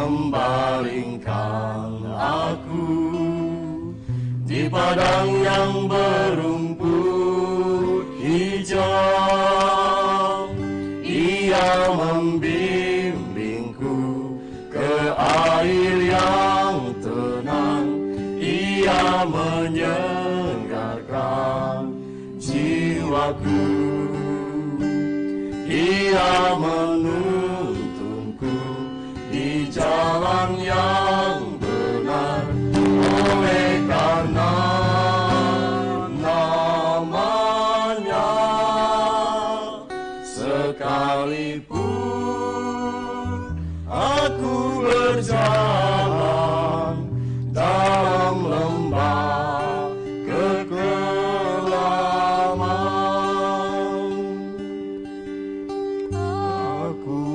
membaringkan aku di padang yang berumput hijau. Ia membimbingku ke air yang tenang. Ia menyegarkan jiwaku. Ia menuntunku di jalan yang benar, oleh karena namanya. Sekalipun aku berjalan dalam lembah kekelaman, aku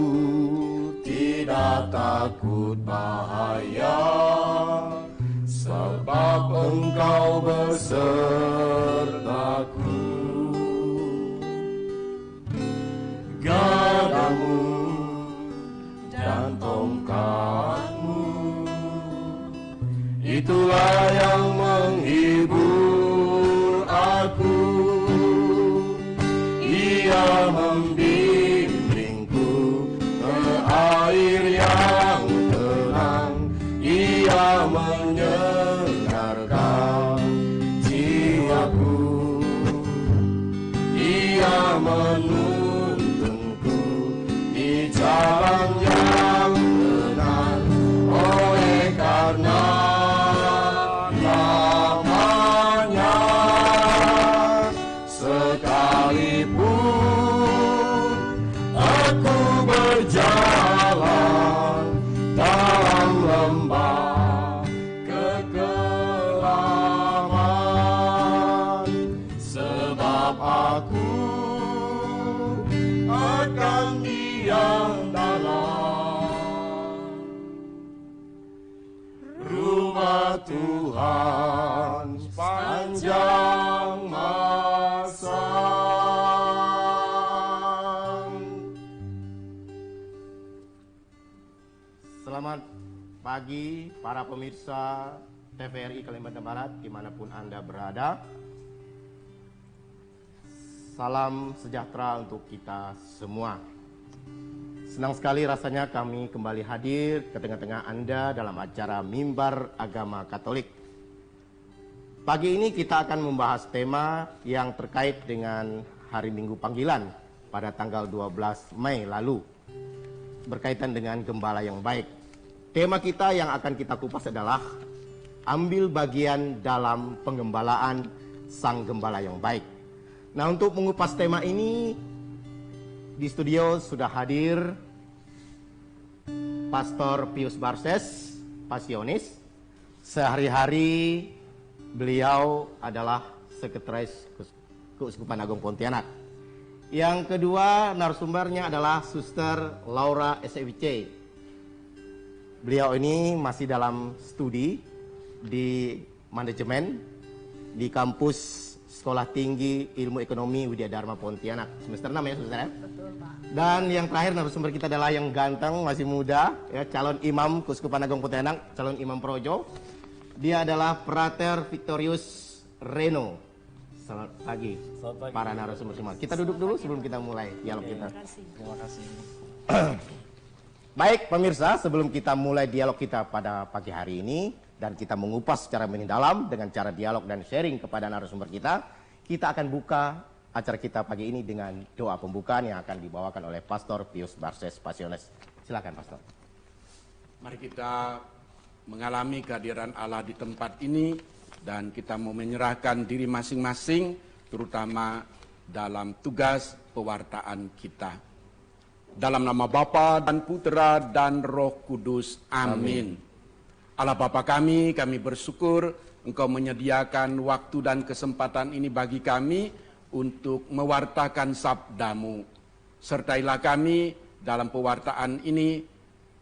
tidak takut bahaya, sebab Engkau besertaku. Gadamu dan tongkatmu, itulah yang menghibur aku. Ia membimbingku ke air yang tenang. Ia menyengarkan jiwaku. Ia menuntunku di jalan yang benar, oleh karena namanya. Sekalipun aku berjalan dalam lembah kekelaman, sebab aku akan diam dalam rumah Tuhan sepanjang masa. Selamat pagi para pemirsa TVRI Kalimantan Barat dimanapun Anda berada. Salam sejahtera untuk kita semua. Senang sekali rasanya kami kembali hadir ke tengah-tengah Anda dalam acara Mimbar Agama Katolik. Pagi ini kita akan membahas tema yang terkait dengan Hari Minggu Panggilan pada tanggal 12 Mei lalu, berkaitan dengan gembala yang baik. Tema kita yang akan kita kupas adalah ambil bagian dalam penggembalaan Sang Gembala yang baik. Nah, untuk mengupas tema ini di studio sudah hadir Pastor Pius Barses, Pasionis. Sehari-hari beliau adalah Sekretaris Keuskupan Agung Pontianak. Yang kedua narasumbernya adalah Suster Laura SEWC. Beliau ini masih dalam studi di manajemen di kampus Sekolah Tinggi Ilmu Ekonomi Widya Dharma Pontianak. Semester 6 ya, Saudara? Betul, Pak. Dan yang terakhir narasumber kita adalah yang ganteng, masih muda, ya, calon imam Keuskupan Agung Pontianak, calon imam Projo. Dia adalah Frater Victorius Reno. Selamat pagi, para narasumber semua. Kita duduk dulu sebelum kita mulai dialog kita. Terima kasih. Baik pemirsa, sebelum kita mulai dialog kita pada pagi hari ini dan kita mengupas secara mendalam dengan cara dialog dan sharing kepada narasumber kita akan buka acara kita pagi ini dengan doa pembukaan yang akan dibawakan oleh Pastor Pius Barses Pasiones. Silakan Pastor. Mari kita mengalami kehadiran Allah di tempat ini dan kita mau menyerahkan diri masing-masing terutama dalam tugas pewartaan kita. Dalam nama Bapa dan Putera dan Roh Kudus. Amin. Allah Bapa kami bersyukur Engkau menyediakan waktu dan kesempatan ini bagi kami untuk mewartakan sabda-Mu. Sertailah kami dalam pewartaan ini,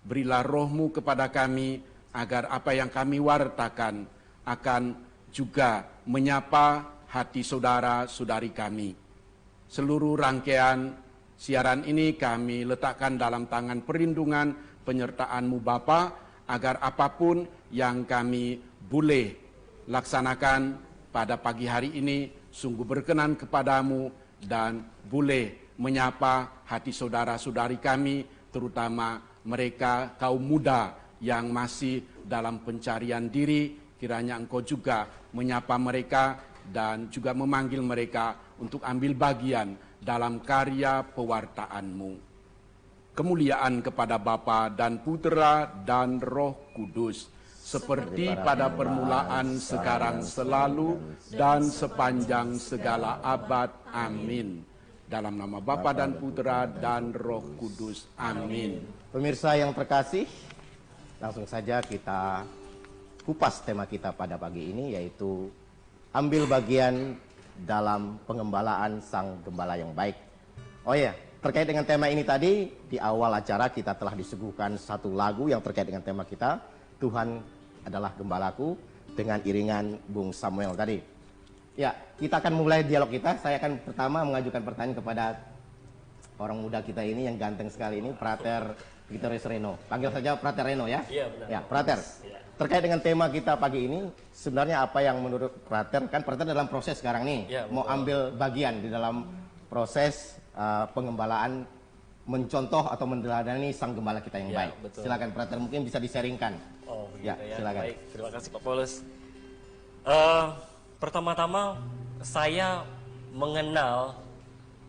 berilah roh-Mu kepada kami, agar apa yang kami wartakan akan juga menyapa hati saudara-saudari kami. Seluruh rangkaian siaran ini kami letakkan dalam tangan perlindungan penyertaan-Mu Bapa, agar apapun yang kami boleh laksanakan pada pagi hari ini sungguh berkenan kepadamu dan boleh menyapa hati saudara-saudari kami, terutama mereka kaum muda yang masih dalam pencarian diri. Kiranya Engkau juga menyapa mereka dan juga memanggil mereka untuk ambil bagian dalam karya pewartaan-Mu. Kemuliaan kepada Bapa dan Putera dan Roh Kudus, seperti pada permulaan, sekarang, selalu, dan sepanjang segala abad. Amin. Dalam nama Bapa dan Putera dan Roh Kudus. Amin. Pemirsa yang terkasih, langsung saja kita kupas tema kita pada pagi ini, yaitu ambil bagian dalam pengembalaan Sang Gembala yang baik. Oh ya, terkait dengan tema ini tadi, di awal acara kita telah disuguhkan satu lagu yang terkait dengan tema kita, Tuhan adalah Gembalaku, dengan iringan Bung Samuel tadi. Ya, kita akan mulai dialog kita. Saya akan pertama mengajukan pertanyaan kepada orang muda kita ini yang ganteng sekali ini, Prater Victorius Reno. Panggil saja Prater Reno ya. Iya benar. Ya, Prater. Ya. Terkait dengan tema kita pagi ini, sebenarnya apa yang menurut Prater, kan Prater dalam proses sekarang nih, Ya, mau ambil bagian di dalam proses pengembalaan, mencontoh atau meneladani Sang Gembala kita yang Ya, baik. betul. Silakan Prater, mungkin bisa disaringkan. Oh, Ya, begitu ya. silakan. Baik, terima kasih Pak Paulus. Pertama-tama saya mengenal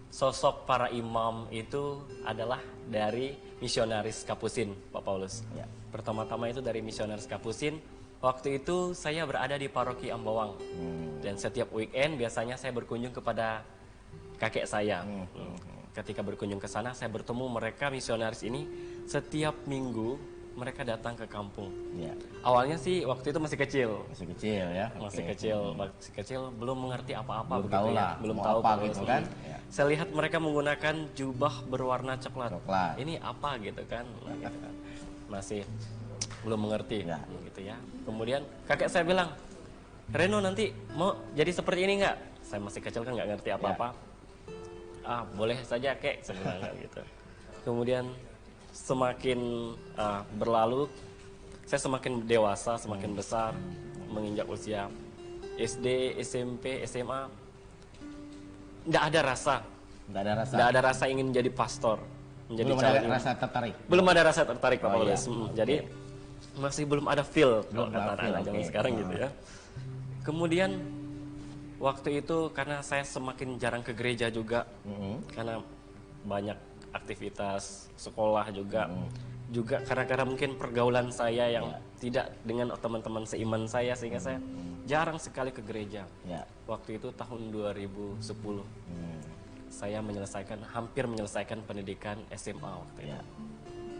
sosok para imam itu adalah dari misionaris Kapusin, Pak Paulus. Ya. Pertama-tama itu dari misionaris Kapusin. Waktu itu saya berada di paroki Ambawang. Dan setiap weekend biasanya saya berkunjung kepada kakek saya. Ketika berkunjung ke sana, saya bertemu mereka misionaris ini. Setiap minggu mereka datang ke kampung. Ya, Awalnya sih waktu itu masih kecil. masih kecil ya. Masih Oke. kecil, belum mengerti apa-apa. Belum begitu tahu ya. lah, Belum mau tahu apa Pak gitu Paulus. kan. Ya. Saya lihat mereka menggunakan jubah berwarna coklat. Coklat. Ini apa gitu kan? Gitu. Masih belum mengerti Ya. gitu ya. Kemudian kakek saya bilang, "Reno nanti mau jadi seperti ini nggak?" Saya masih kecil kan nggak ngerti apa-apa. Ah, boleh saja kek, saya bilang kayak gitu. Kemudian semakin berlalu, saya semakin dewasa, semakin besar, menginjak usia SD, SMP, SMA, nggak ada rasa, Nggak ada rasa. nggak ada rasa ingin jadi pastor, menjadi Belum calon ada imam. rasa tertarik. Belum ada rasa tertarik Pak Oh, Paulus. iya. Jadi masih belum ada feel Belum kalau kata ada feel, anak zaman oke. sekarang gitu ya. Kemudian waktu itu karena saya semakin jarang ke gereja juga, karena banyak aktivitas sekolah juga, juga karena mungkin pergaulan saya yang tidak dengan teman-teman seiman saya, sehingga saya jarang sekali ke gereja. Ya. Waktu itu tahun 2010 saya hampir menyelesaikan pendidikan SMA waktu itu. Ya.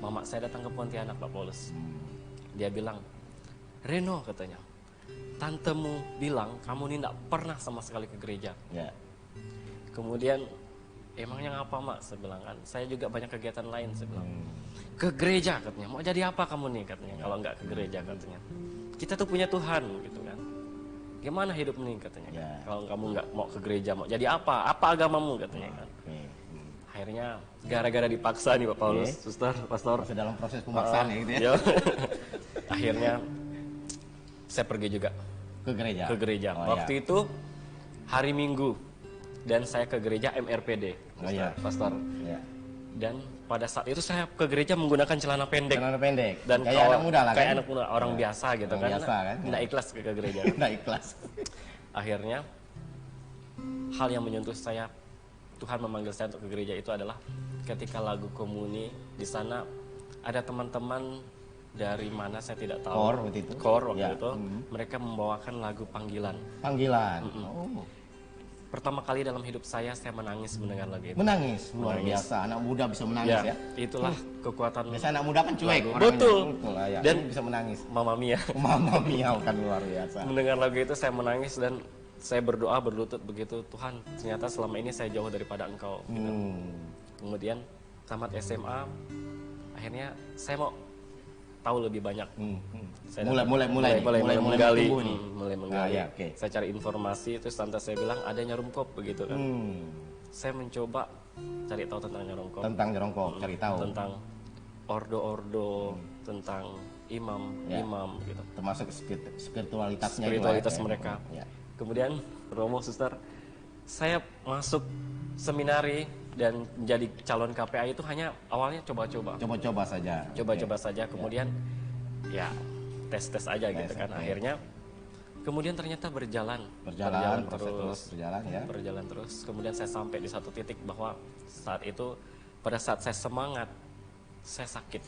Mama saya datang ke Pontianak, Pak Paulus. Dia bilang, "Reno," katanya, "tantemu bilang kamu ini tidak pernah sama sekali ke gereja." Ya. Kemudian, "Emangnya ngapa, Mak?" Saya bilang kan, "Saya juga banyak kegiatan lain." Saya bilang, "Ke gereja," katanya. "Mau jadi apa kamu nih?" katanya. "Kalau nggak ke gereja," katanya. "Kita tuh punya Tuhan," gitu kan. "Gimana hidup nih?" katanya. Ya. "Kalau kamu nggak mau ke gereja, mau jadi apa? Apa agamamu?" katanya kan. Oke. Akhirnya gara-gara dipaksa nih Pak Paulus, Oke. Suster, Pastor. Masih dalam proses pemaksaan ya gitu ya. Iya. Akhirnya saya pergi juga Ke gereja. ke gereja. Oh, Waktu ya. itu hari Minggu dan saya ke gereja MRPD, Oh, iya. Pastor. Ya. Dan pada saat itu saya ke gereja menggunakan celana pendek Celana pendek. dan kayak anak muda lah kayak kan. anak muda, orang biasa gitu Orang kan. biasa kan. Nggak ikhlas ke gereja. Nggak ikhlas. Akhirnya hal yang menyentuh saya, Tuhan memanggil saya untuk ke gereja itu adalah ketika lagu komuni di sana ada teman-teman dari mana saya tidak tahu. Kor waktu itu. Kor waktu Ya. itu. Mereka membawakan lagu panggilan. Panggilan. Oh. Pertama kali dalam hidup saya menangis mendengar lagu itu. Menangis luar Menangis. biasa. Anak muda bisa menangis ya. Itulah kekuatan Biasa anak muda kan cuek Lagu. orangnya. Betul. lah, ya. Dan- Ini bisa menangis. Mama Mia. Mama mia kan luar biasa. Mendengar lagu itu saya menangis dan saya berdoa berlutut begitu, "Tuhan, ternyata selama ini saya jauh daripada Engkau." Gitu. Kemudian tamat SMA, akhirnya saya mau tahu lebih banyak. Saya Mulai menggali, tumbuh nih. mulai menggali. ya, oke. Saya cari informasi, terus tante saya bilang ada nyarumkop begitu kan. Saya mencoba cari tahu tentang nyarumkop, Tentang jerongkok cari tahu. tentang ordo-ordo tentang imam gitu. Termasuk spiritualitasnya Spiritualitas itu, mereka. Ya. Kemudian Romo, suster, saya masuk seminari dan menjadi calon KPA itu hanya awalnya coba-coba. Coba-coba saja. Coba-coba saja, kemudian ya tes-tes aja gitu kan. Akhirnya kemudian ternyata berjalan terus. Berjalan terus. Kemudian saya sampai di satu titik bahwa saat itu, pada saat saya semangat, saya sakit.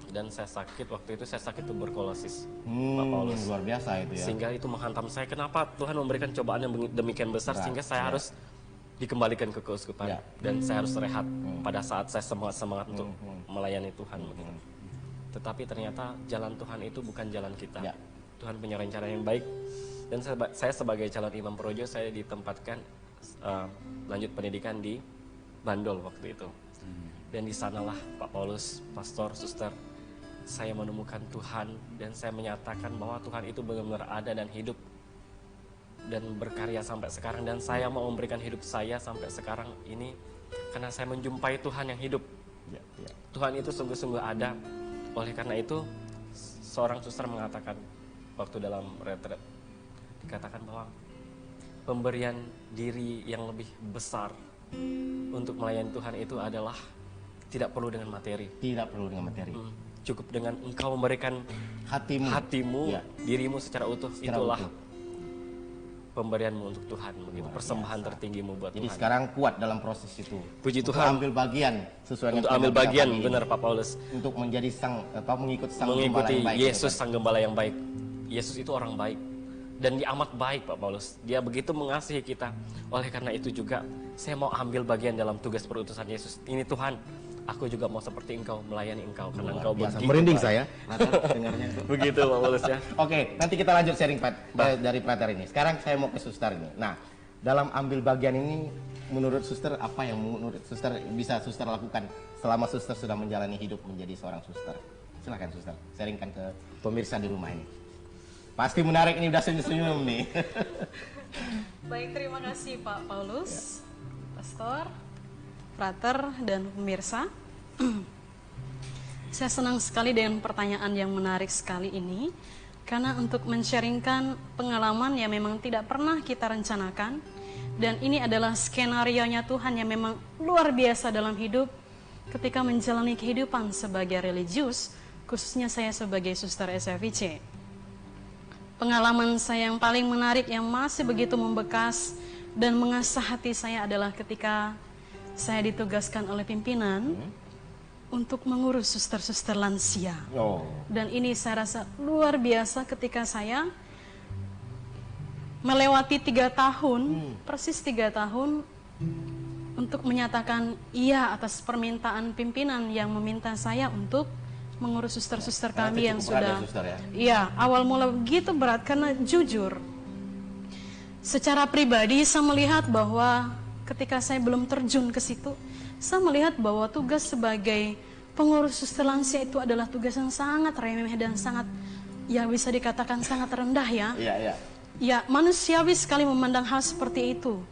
Dan saya sakit, waktu itu saya sakit tuberkulosis, Pak Paulus. Luar biasa itu ya. Sehingga itu menghantam saya. Kenapa Tuhan memberikan cobaan yang demikian besar sehingga saya harus dikembalikan ke keuskupan dan saya harus rehat pada saat saya semangat untuk melayani Tuhan. Tetapi ternyata jalan Tuhan itu bukan jalan kita. Tuhan punya rencana yang baik. Dan saya sebagai calon imam projo, saya ditempatkan lanjut pendidikan di Bandol waktu itu. Dan di sanalah Pak Paulus, pastor, suster, saya menemukan Tuhan dan saya menyatakan bahwa Tuhan itu benar-benar ada dan hidup dan berkarya sampai sekarang, dan saya mau memberikan hidup saya sampai sekarang ini karena saya menjumpai Tuhan yang hidup. Tuhan itu sungguh-sungguh ada. Oleh karena itu seorang suster mengatakan waktu dalam retret, dikatakan bahwa pemberian diri yang lebih besar untuk melayani Tuhan itu adalah tidak perlu dengan materi. Tidak perlu dengan materi. Cukup dengan engkau memberikan hatimu, dirimu secara utuh. Itulah pemberianmu untuk Tuhan, begitu, persembahan tertinggimu buat Jadi Tuhan. sekarang kuat dalam proses itu. Puji Tuhan. Ambil bagian sesuai Untuk ambil bagian, benar Pak Paulus. Untuk menjadi mengikuti Mengikuti yang baik, Yesus sang gembala yang baik. Yesus itu orang baik dan dia amat baik, Pak Paulus. Dia begitu mengasihi kita. Oleh karena itu juga saya mau ambil bagian dalam tugas perutusan Yesus. Ini Tuhan, aku juga mau seperti engkau, melayani engkau karena engkau begitu. Merinding saya dengarnya. Begitu Pak Paulus ya. Oke, nanti kita lanjut sharing dari Prater ini. Sekarang saya mau ke suster ini. Nah, dalam ambil bagian ini, menurut suster apa yang menurut suster bisa suster lakukan selama suster sudah menjalani hidup menjadi seorang suster? Silakan suster, sharingkan ke pemirsa di rumah ini. Pasti menarik, ini udah senyum-senyum nih. Baik, terima kasih Pak Paulus, Pastor, Prater, dan pemirsa. Saya senang sekali dengan pertanyaan yang menarik sekali ini, karena untuk men-sharingkan pengalaman yang memang tidak pernah kita rencanakan, dan ini adalah skenario-nya Tuhan yang memang luar biasa dalam hidup ketika menjalani kehidupan sebagai religius, khususnya saya sebagai suster SFIC. Pengalaman saya yang paling menarik yang masih begitu membekas dan mengasah hati saya adalah ketika saya ditugaskan oleh pimpinan untuk mengurus suster-suster lansia. Dan ini saya rasa luar biasa ketika saya melewati 3 tahun, persis 3 tahun, untuk menyatakan iya atas permintaan pimpinan yang meminta saya untuk mengurus suster-suster kami yang sudah, iya, awal mula begitu berat karena jujur, secara pribadi saya melihat bahwa ketika saya belum terjun ke situ, saya melihat bahwa tugas sebagai pengurus suster lansia itu adalah tugas yang sangat remeh dan sangat, ya bisa dikatakan sangat rendah ya. Ya, manusiawi sekali memandang hal seperti itu.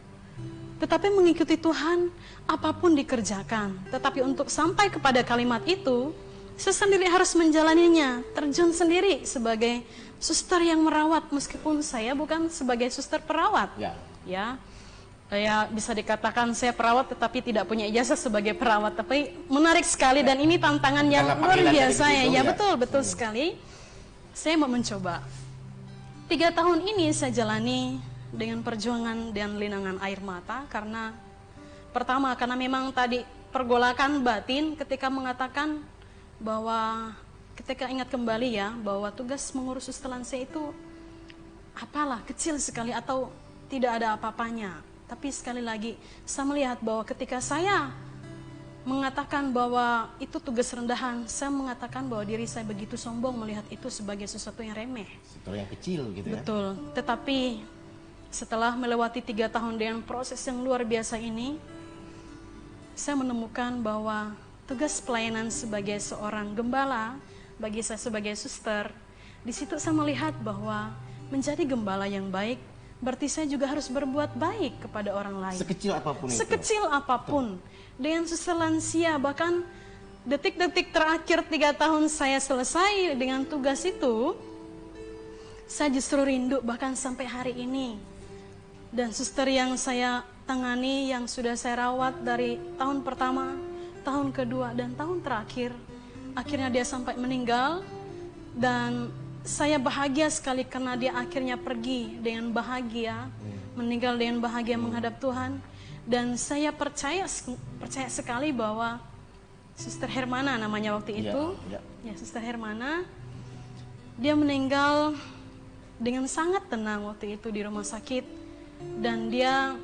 Tetapi mengikuti Tuhan, apapun dikerjakan. Tetapi untuk sampai kepada kalimat itu, saya sendiri harus menjalaninya, terjun sendiri sebagai suster yang merawat, meskipun saya bukan sebagai suster perawat. Ya, bisa dikatakan saya perawat tetapi tidak punya ijazah sebagai perawat. Tapi menarik sekali dan ini tantangan yang luar biasa ya. Betul sekali. Saya mau mencoba. 3 tahun ini saya jalani dengan perjuangan dan linangan air mata karena pertama karena memang tadi pergolakan batin ketika mengatakan bahwa ketika ingat kembali ya bahwa tugas mengurus suster lansia itu apalah kecil sekali atau tidak ada apa-apanya. Tapi sekali lagi saya melihat bahwa ketika saya mengatakan bahwa itu tugas rendahan, saya mengatakan bahwa diri saya begitu sombong melihat itu sebagai sesuatu yang remeh, sesuatu yang kecil gitu ya. Betul. Tetapi setelah melewati 3 tahun dengan proses yang luar biasa ini, saya menemukan bahwa tugas pelayanan sebagai seorang gembala, bagi saya sebagai suster, di situ saya melihat bahwa menjadi gembala yang baik, berarti saya juga harus berbuat baik kepada orang lain. Sekecil apapun itu. Sekecil apapun. Dengan suster lansia, bahkan detik-detik terakhir 3 tahun saya selesai dengan tugas itu, saya justru rindu bahkan sampai hari ini. Dan suster yang saya tangani, yang sudah saya rawat dari tahun pertama, tahun kedua, dan tahun terakhir, akhirnya dia sampai meninggal. Dan saya bahagia sekali karena dia akhirnya pergi dengan bahagia, meninggal dengan bahagia menghadap Tuhan. Dan saya percaya sekali bahwa Suster Hermana namanya waktu itu, ya Suster Hermana, dia meninggal dengan sangat tenang waktu itu di rumah sakit. Dan dia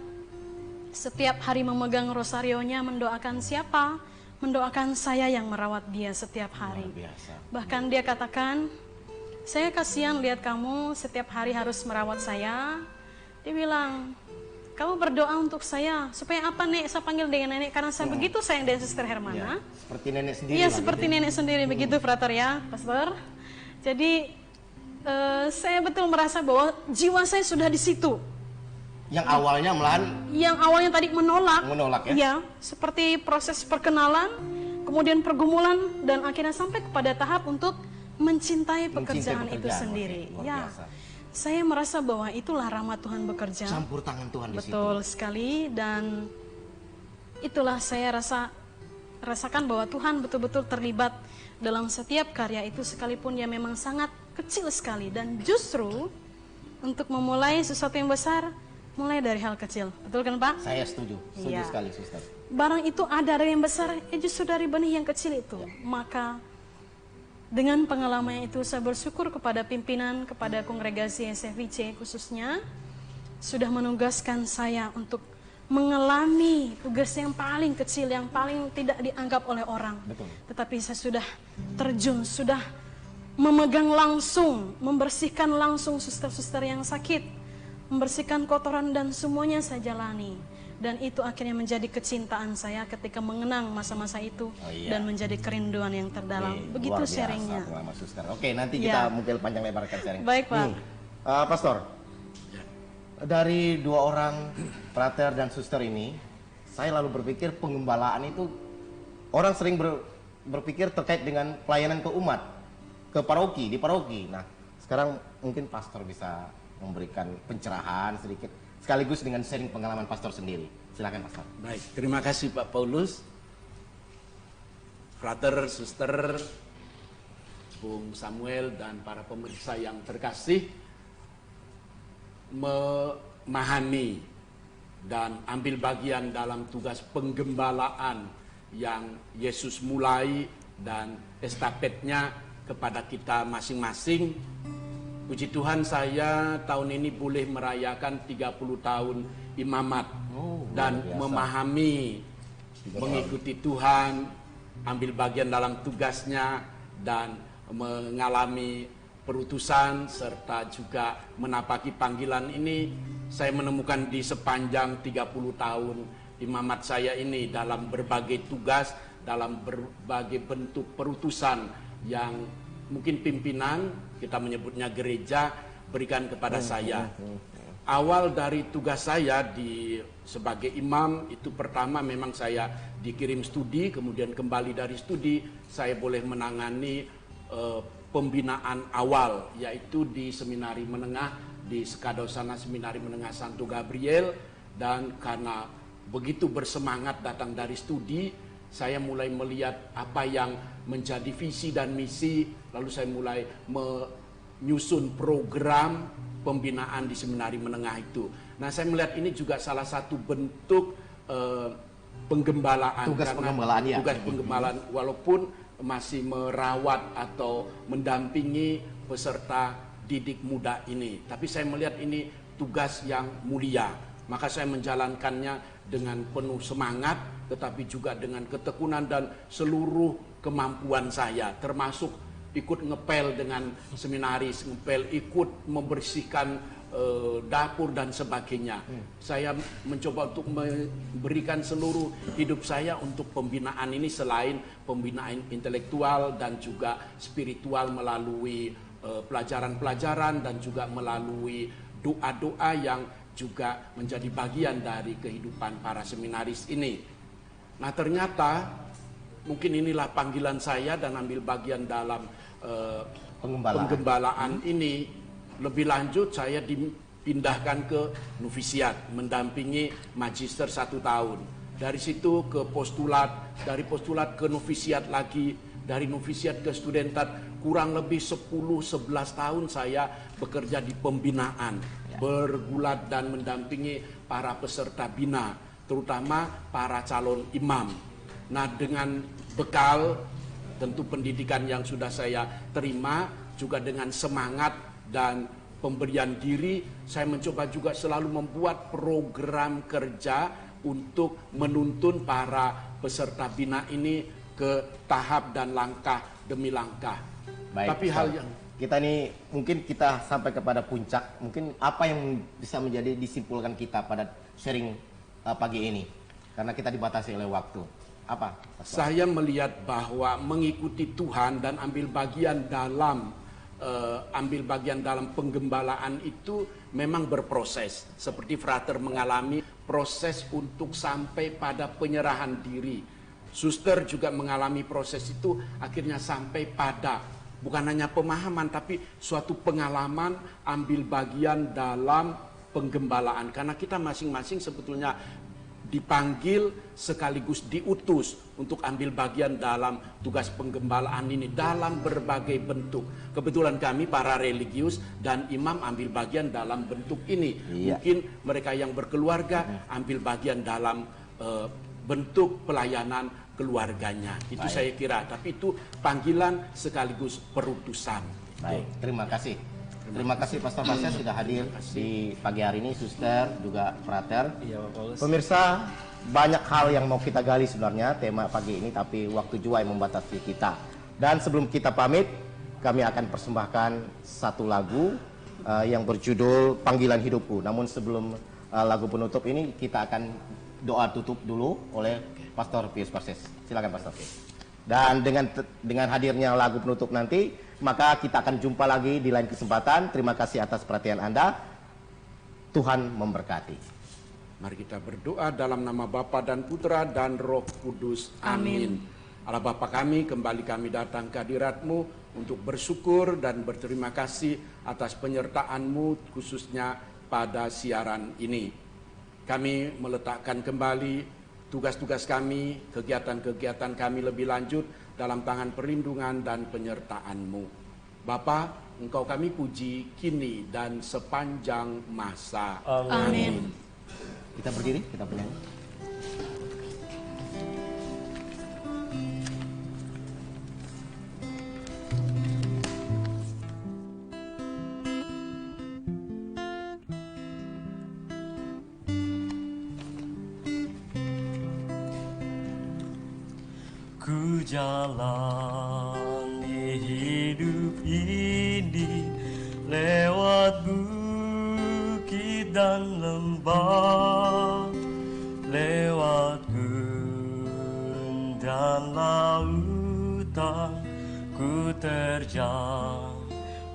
setiap hari memegang rosarionya, mendoakan siapa? Mendoakan saya yang merawat dia setiap hari. Bahkan dia katakan, saya kasihan lihat kamu setiap hari harus merawat saya. Dia bilang, kamu berdoa untuk saya, supaya apa Nek? Saya panggil dengan Nenek, karena saya begitu sayang dengan Suster Hermana. Seperti nenek sendiri. Iya, seperti nenek sendiri, begitu Frater ya, Pastor. Jadi, saya betul merasa bahwa jiwa saya sudah di situ. Yang awalnya malahan, Yang awalnya tadi menolak ya? Ya, seperti proses perkenalan, kemudian pergumulan, dan akhirnya sampai kepada tahap untuk mencintai pekerjaan itu sendiri. Luar Ya, biasa. saya merasa bahwa itulah rahmat Tuhan bekerja. Campur tangan Tuhan di situ. Betul sekali, dan itulah saya rasakan bahwa Tuhan betul-betul terlibat dalam setiap karya itu, sekalipun dia memang sangat kecil sekali. Dan justru untuk memulai sesuatu yang besar, mulai dari hal kecil. Betul kan Pak? Saya setuju Iya. sekali Suster. Barang itu ada dari yang besar, justru dari benih yang kecil itu. Maka dengan pengalaman itu saya bersyukur kepada pimpinan, kepada kongregasi SFIC khususnya, sudah menugaskan saya untuk mengalami tugas yang paling kecil, yang paling tidak dianggap oleh orang. Betul. Tetapi saya sudah terjun, sudah memegang langsung, membersihkan langsung suster-suster yang sakit, membersihkan kotoran, dan semuanya saya jalani. Dan itu akhirnya menjadi kecintaan saya ketika mengenang masa-masa itu, dan menjadi kerinduan yang terdalam. Begitu sharingnya. Suster. Oke, nanti kita mungkin panjang lebarkan sharing. Baik Pak. Pastor, dari 2 orang frater dan suster ini, saya lalu berpikir pengembalaan itu, orang sering berpikir terkait dengan pelayanan ke umat, ke paroki, di paroki. Nah, sekarang mungkin pastor bisa memberikan pencerahan sedikit, sekaligus dengan sharing pengalaman pastor sendiri. Silakan pastor. Baik, terima kasih Pak Paulus. Frater, suster, Bung Samuel, dan para pemirsa yang terkasih, memahami dan ambil bagian dalam tugas penggembalaan yang Yesus mulai dan estafetnya kepada kita masing-masing. Puji Tuhan, saya tahun ini boleh merayakan 30 tahun imamat dan memahami, mengikuti Tuhan, ambil bagian dalam tugasnya, dan mengalami perutusan serta juga menapaki panggilan ini. Saya menemukan di sepanjang 30 tahun imamat saya ini dalam berbagai tugas, dalam berbagai bentuk perutusan yang mungkin pimpinan, kita menyebutnya gereja, berikan kepada saya. Awal dari tugas saya sebagai imam itu, pertama memang saya dikirim studi, kemudian kembali dari studi saya boleh menangani pembinaan awal, yaitu di seminari menengah, di Sekadosana Seminari Menengah Santo Gabriel. Dan karena begitu bersemangat datang dari studi, saya mulai melihat apa yang menjadi visi dan misi, lalu saya mulai menyusun program pembinaan di seminari menengah itu. Nah, saya melihat ini juga salah satu bentuk penggembalaan. Tugas penggembalaan, ya. Tugas penggembalaan, walaupun masih merawat atau mendampingi peserta didik muda ini. Tapi saya melihat ini tugas yang mulia. Maka saya menjalankannya dengan penuh semangat, tetapi juga dengan ketekunan dan seluruh kemampuan saya, termasuk ikut ngepel dengan seminaris, ngepel, ikut membersihkan dapur dan sebagainya. Saya mencoba untuk memberikan seluruh hidup saya untuk pembinaan ini, selain pembinaan intelektual dan juga spiritual melalui pelajaran-pelajaran dan juga melalui doa-doa yang juga menjadi bagian dari kehidupan para seminaris ini. Nah, ternyata mungkin inilah panggilan saya dan ambil bagian dalam Penggembalaan. penggembalaan ini. Lebih lanjut saya dipindahkan ke novisiat, mendampingi magister 1 tahun. Dari situ ke postulat, dari postulat ke novisiat lagi, dari novisiat ke studentat. Kurang lebih 10-11 tahun saya bekerja di pembinaan, bergulat dan mendampingi para peserta bina, terutama para calon imam. Nah, dengan bekal tentu pendidikan yang sudah saya terima, juga dengan semangat dan pemberian diri, saya mencoba juga selalu membuat program kerja untuk menuntun para peserta bina ini ke tahap dan langkah demi langkah. Baik, Tapi hal yang kita ini mungkin kita sampai kepada puncak. Mungkin apa yang bisa menjadi disimpulkan kita pada sharing pagi ini? Karena kita dibatasi oleh waktu. Apa? saya melihat bahwa mengikuti Tuhan dan ambil bagian dalam penggembalaan itu memang berproses. Seperti frater mengalami proses untuk sampai pada penyerahan diri. Suster juga mengalami proses itu, akhirnya sampai pada bukan hanya pemahaman tapi suatu pengalaman ambil bagian dalam penggembalaan. Karena kita masing-masing sebetulnya dipanggil sekaligus diutus untuk ambil bagian dalam tugas penggembalaan ini dalam berbagai bentuk. Kebetulan kami para religius dan imam ambil bagian dalam bentuk ini. Iya. Mungkin mereka yang berkeluarga ambil bagian dalam bentuk pelayanan keluarganya. Itu Baik. saya kira. Tapi itu panggilan sekaligus perutusan. Baik, terima kasih. Terima kasih Pastor Pasya sudah hadir di pagi hari ini, Suster, juga Frater. Iya, Pak Paulus. Pemirsa, banyak hal yang mau kita gali sebenarnya tema pagi ini, tapi waktu juga yang membatasi kita. Dan sebelum kita pamit, kami akan persembahkan satu lagu yang berjudul Panggilan Hidupku. Namun sebelum lagu penutup ini, kita akan doa tutup dulu oleh Pastor Pius Parses. Silakan Pastor Pius. Dan dengan hadirnya lagu penutup nanti, maka kita akan jumpa lagi di lain kesempatan. Terima kasih atas perhatian Anda. Tuhan memberkati. Mari kita berdoa dalam nama Bapa dan Putra dan Roh Kudus. Amin. Allah Bapa kami, kembali kami datang ke hadirat-Mu untuk bersyukur dan berterima kasih atas penyertaan-Mu khususnya pada siaran ini. Kami meletakkan kembali tugas-tugas kami, kegiatan-kegiatan kami lebih lanjut dalam tangan perlindungan dan penyertaan-Mu. Bapa, Engkau kami puji kini dan sepanjang masa. Amin. Kita berdiri, kita bernyanyi. Ku jalani hidup ini lewat bukit dan lembah, lewat gunung dan lautan, ku terjang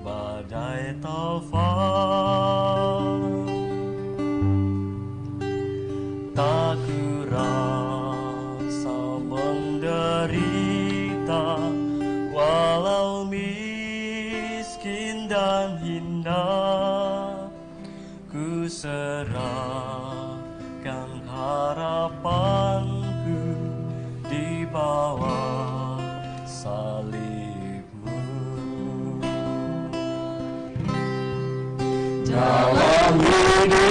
badai taufan. Tak ku rasa menderita, walau miskin dan hina, ku serahkan harapanku di bawah salib-Mu. Dalam hidup